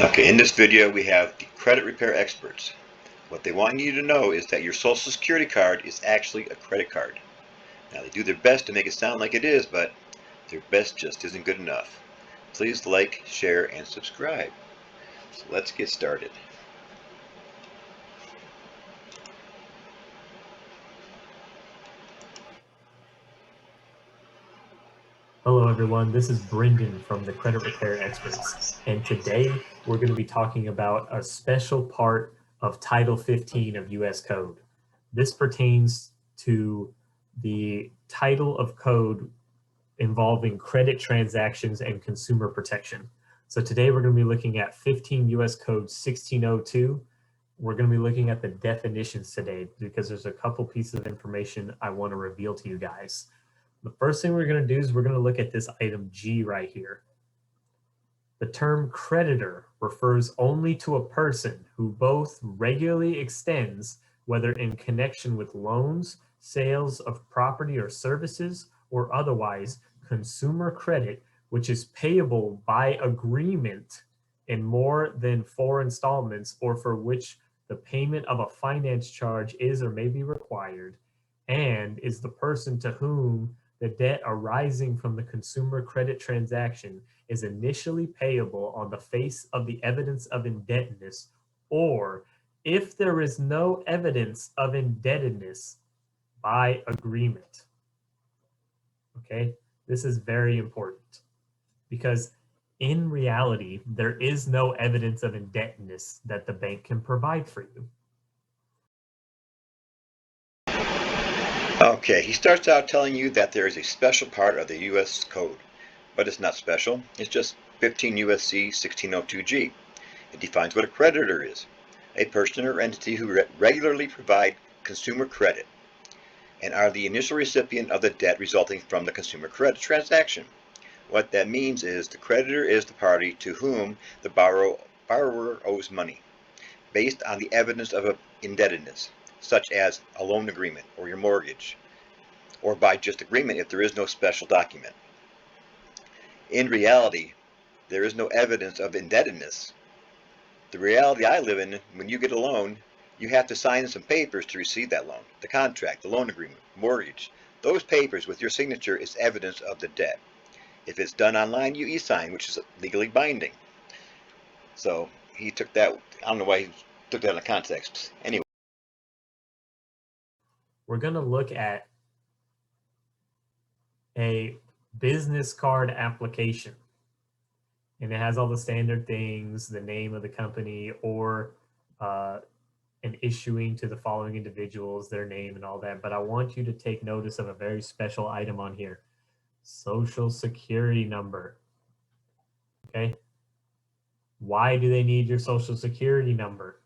Okay, in this video we have the credit repair experts. What they want you to know is that your Social Security card is actually a credit card. Now they do their best to make it sound like it is, but their best just isn't good enough. Please like, share, and subscribe. So let's get started. Hello everyone, this is Brendan from the Credit Repair Experts, and today we're going to be talking about a special part of Title 15 of U.S. Code. This pertains to the title of code involving credit transactions and consumer protection. So today we're going to be looking at 15 U.S. Code 1602. We're going to be looking at the definitions today because there's a couple pieces of information I want to reveal to you guys. The first thing we're going to do is we're going to look at this item G right here. The term creditor refers only to a person who both regularly extends, whether in connection with loans, sales of property or services, or otherwise, consumer credit, which is payable by agreement in more than 4 installments, or for which the payment of a finance charge is or may be required, and is the person to whom the debt arising from the consumer credit transaction is initially payable on the face of the evidence of indebtedness, or if there is no evidence of indebtedness by agreement. Okay, this is very important because in reality, there is no evidence of indebtedness that the bank can provide for you. Okay, he starts out telling you that there is a special part of the U.S. Code, but it's not special. It's just 15 U.S.C. 1602G. It defines what a creditor is, a person or entity who regularly provide consumer credit and are the initial recipient of the debt resulting from the consumer credit transaction. What that means is the creditor is the party to whom the borrower owes money, based on the evidence of indebtedness, such as a loan agreement or your mortgage, or by just agreement if there is no special document. In reality, there is no evidence of indebtedness. The reality I live in, when you get a loan, you have to sign some papers to receive that loan. The contract, the loan agreement, mortgage. Those papers with your signature is evidence of the debt. If it's done online, you e-sign, which is legally binding. So he took that, I don't know why he took that out of context. Anyway. We're going to look at a business card application. And it has all the standard things, the name of the company, or an issuing to the following individuals, their name and all that. But I want you to take notice of a very special item on here. Social Security number. Okay. Why do they need your Social Security number?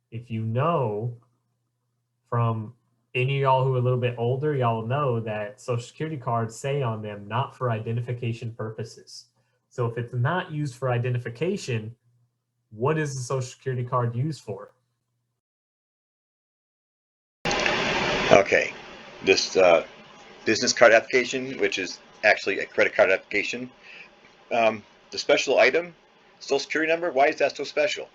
If you know from any of y'all who are a little bit older, y'all know that Social Security cards say on them, not for identification purposes. So if it's not used for identification, what is the Social Security card used for? Okay, this business card application, which is actually a credit card application, the special item, Social Security number, why is that so special?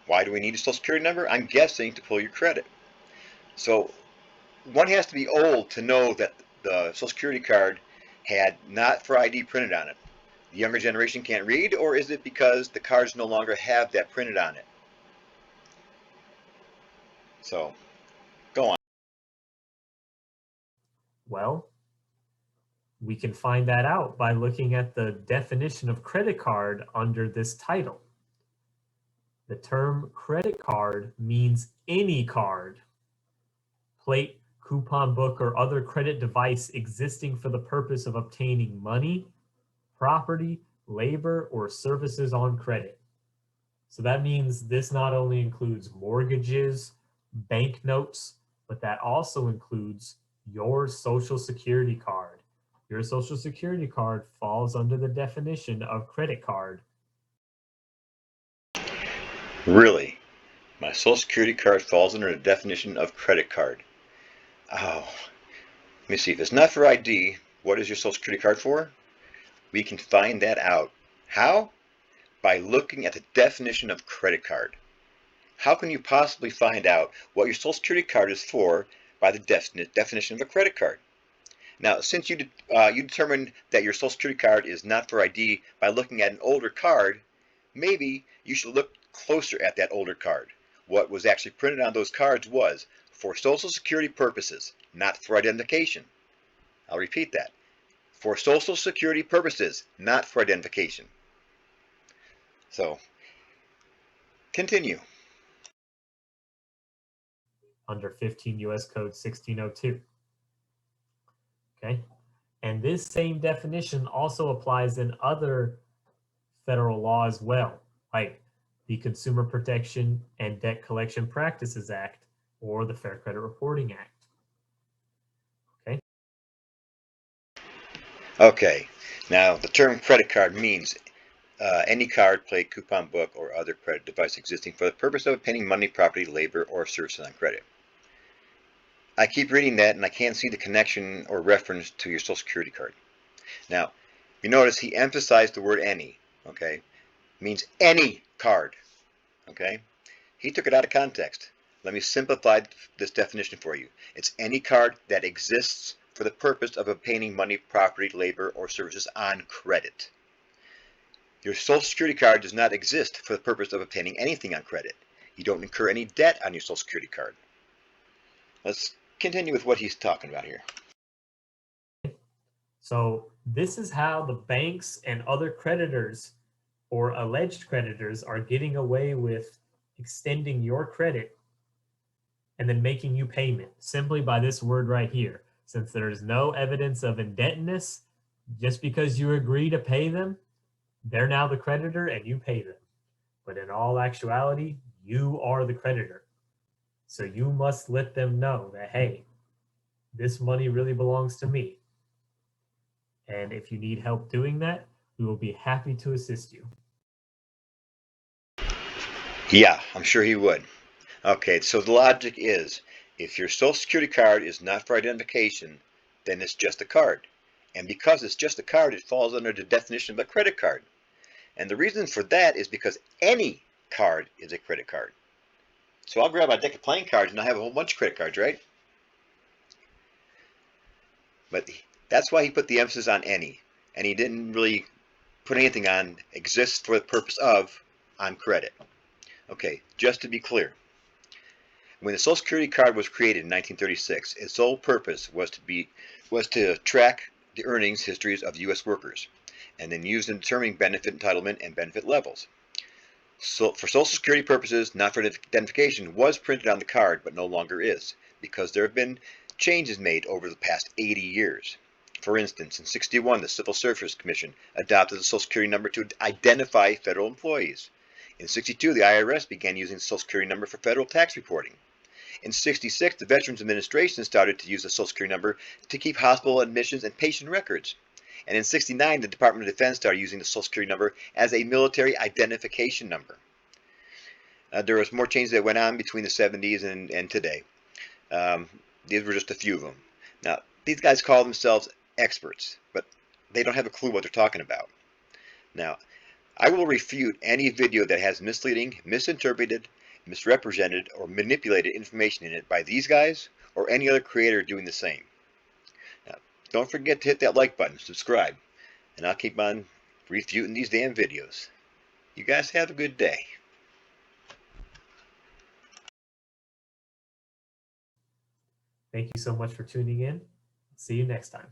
Why do we need a Social Security number? I'm guessing to pull your credit. So one has to be old to know that the Social Security card had not for ID printed on it. The younger generation can't read, or is it because the cards no longer have that printed on it? So, go on. Well, we can find that out by looking at the definition of credit card under this title. The term credit card means any card, plate, coupon book, or other credit device existing for the purpose of obtaining money, property, labor, or services on credit. So that means this not only includes mortgages, banknotes, but that also includes your Social Security card. Your Social Security card falls under the definition of credit card. Really? My Social Security card falls under the definition of credit card. Oh, let me see. If it's not for ID, what is your Social Security card for? We can find that out. How? by looking at the definition of credit card. How can you possibly find out what your Social Security card is for by the definition of a credit card? Now, since you determined that your Social Security card is not for ID by looking at an older card, maybe you should look closer at that older card. What was actually printed on those cards was for Social Security purposes, not for identification. I'll repeat that. For Social Security purposes, not for identification. So, continue. Under 15 U.S. Code 1602. Okay, and this same definition also applies in other federal law as well, like the Consumer Protection and Debt Collection Practices Act or the Fair Credit Reporting Act. Okay. Okay, now the term credit card means any card, plate, coupon book, or other credit device existing for the purpose of obtaining money, property, labor, or services on credit. I keep reading that and I can't see the connection or reference to your Social Security card. Now, you notice he emphasized the word any, okay? It means any card, okay? He took it out of context. Let me simplify this definition for you. It's any card that exists for the purpose of obtaining money, property, labor, or services on credit. Your Social Security card does not exist for the purpose of obtaining anything on credit. You don't incur any debt on your Social Security card. Let's continue with what he's talking about here. So this is how the banks and other creditors or alleged creditors are getting away with extending your credit and then making you payment simply by this word right here. Since there is no evidence of indebtedness, just because you agree to pay them, they're now the creditor and you pay them. But in all actuality, you are the creditor. So you must let them know that, hey, this money really belongs to me. And if you need help doing that, we will be happy to assist you. Yeah, I'm sure he would. Okay, so the logic is, if your Social Security card is not for identification, then it's just a card. And because it's just a card, it falls under the definition of a credit card. And the reason for that is because any card is a credit card. So I'll grab my deck of playing cards and I have a whole bunch of credit cards, right? But that's why he put the emphasis on any. And he didn't really put anything on exists for the purpose of on credit. Okay, just to be clear. When the Social Security card was created in 1936, its sole purpose was to track the earnings histories of U.S. workers, and then used in determining benefit entitlement and benefit levels. So for Social Security purposes, not for identification, was printed on the card, but no longer is, because there have been changes made over the past 80 years. For instance, in '61, the Civil Service Commission adopted the Social Security number to identify federal employees. In '62, the IRS began using the Social Security number for federal tax reporting. In '66, the Veterans Administration started to use the Social Security number to keep hospital admissions and patient records. And in '69, the Department of Defense started using the Social Security number as a military identification number. There was more changes that went on between the '70s and today. These were just a few of them. Now, these guys call themselves experts, but they don't have a clue what they're talking about. Now, I will refute any video that has misleading, misinterpreted, misrepresented, or manipulated information in it by these guys or any other creator doing the same. Now, don't forget to hit that like button, subscribe, and I'll keep on refuting these damn videos. You guys have a good day. Thank you so much for tuning in. See you next time.